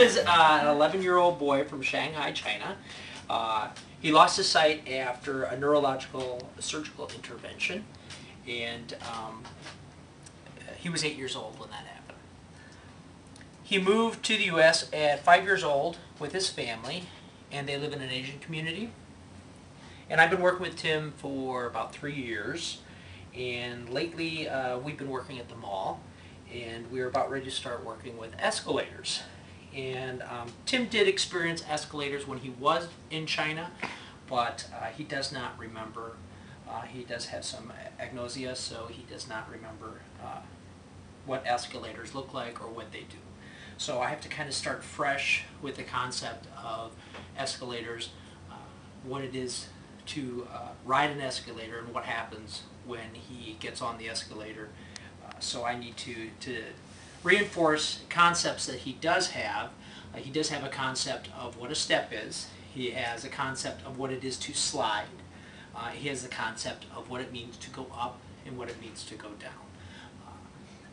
is an 11-year-old boy from Shanghai, China. He lost his sight after a neurological surgical intervention, and he was 8 years old when that happened. He moved to the U.S. at 5 years old with his family, and they live in an Asian community. And I've been working with Tim for about 3 years, and lately we've been working at the mall, and we're about ready to start working with escalators. And Tim did experience escalators when he was in China, but he does not remember. He does have some agnosia, so he does not remember what escalators look like or what they do. So I have to kind of start fresh with the concept of escalators, what it is to ride an escalator and what happens when he gets on the escalator. So I need to reinforce concepts that he does have. He does have a concept of what a step is. He has a concept of what it is to slide. He has the concept of what it means to go up and what it means to go down.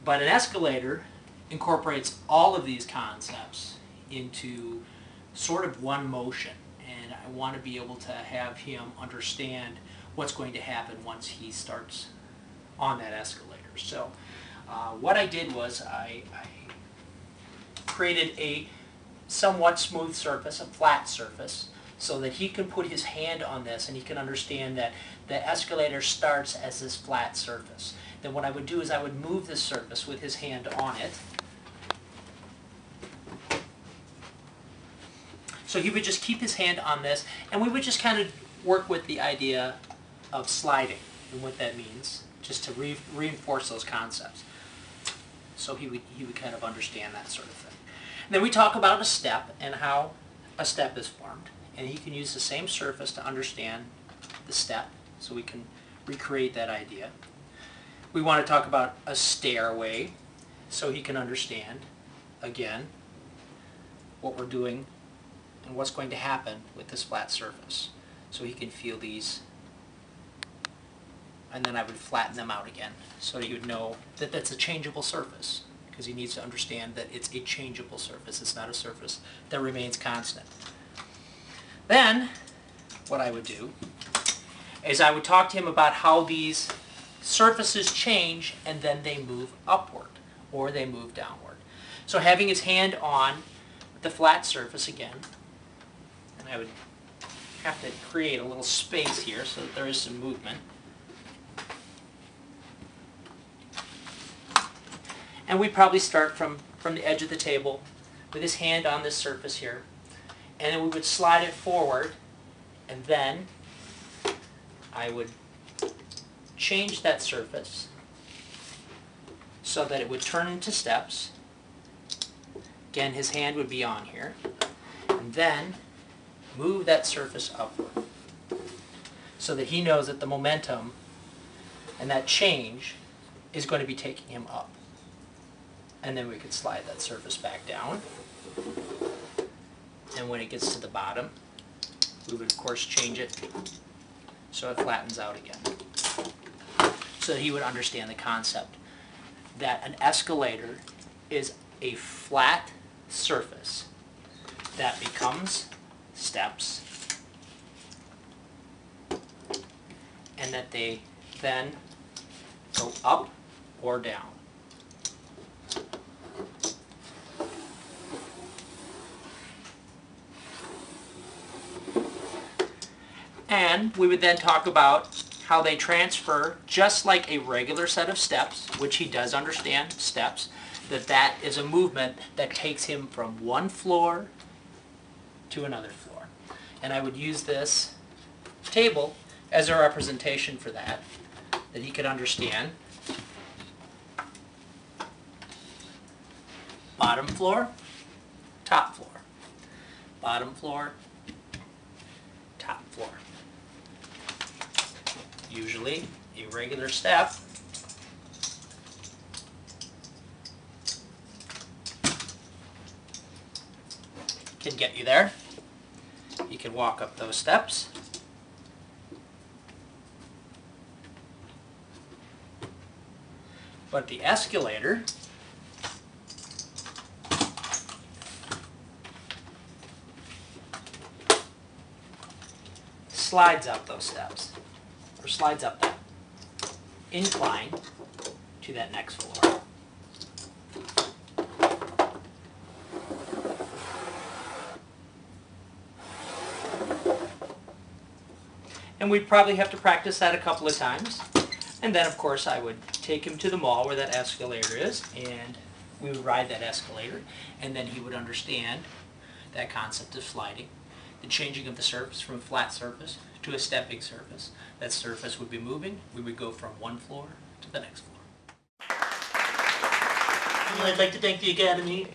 But an escalator incorporates all of these concepts into sort of one motion, and I want to be able to have him understand what's going to happen once he starts on that escalator. So what I did was I created a somewhat smooth surface, a flat surface, so that he can put his hand on this and he can understand that the escalator starts as this flat surface. Then what I would do is I would move this surface with his hand on it. So he would just keep his hand on this, and we would just kind of work with the idea of sliding and what that means, just to reinforce those concepts. So he would kind of understand that sort of thing. And then we talk about a step and how a step is formed. And he can use the same surface to understand the step, so we can recreate that idea. We want to talk about a stairway, so he can understand, again, what we're doing and what's going to happen with this flat surface. So he can feel these, and then I would flatten them out again, so he would know that that's a changeable surface, because he needs to understand that it's a changeable surface. It's not a surface that remains constant. Then, what I would do is I would talk to him about how these surfaces change and then they move upward or they move downward. So having his hand on the flat surface again, and I would have to create a little space here so that there is some movement. And we'd probably start from the edge of the table with his hand on this surface here. And then we would slide it forward, and then I would change that surface so that it would turn into steps. Again, his hand would be on here. And then move that surface upward so that he knows that the momentum and that change is going to be taking him up. And then we could slide that surface back down. And when it gets to the bottom, we would of course change it so it flattens out again. So that he would understand the concept that an escalator is a flat surface that becomes steps, and that they then go up or down. And we would then talk about how they transfer just like a regular set of steps, which he does understand steps, that is a movement that takes him from one floor to another floor. And I would use this table as a representation for that he could understand. Bottom floor, top floor. Bottom floor, top floor. Usually a regular step can get you there. You can walk up those steps. But the escalator slides up those steps, or slides up that incline to that next floor. And we'd probably have to practice that a couple of times. And then, of course, I would take him to the mall where that escalator is, and we would ride that escalator, and then he would understand that concept of sliding, the changing of the surface from a flat surface to a stepping surface. That surface would be moving. We would go from one floor to the next floor. I'd like to thank the Academy.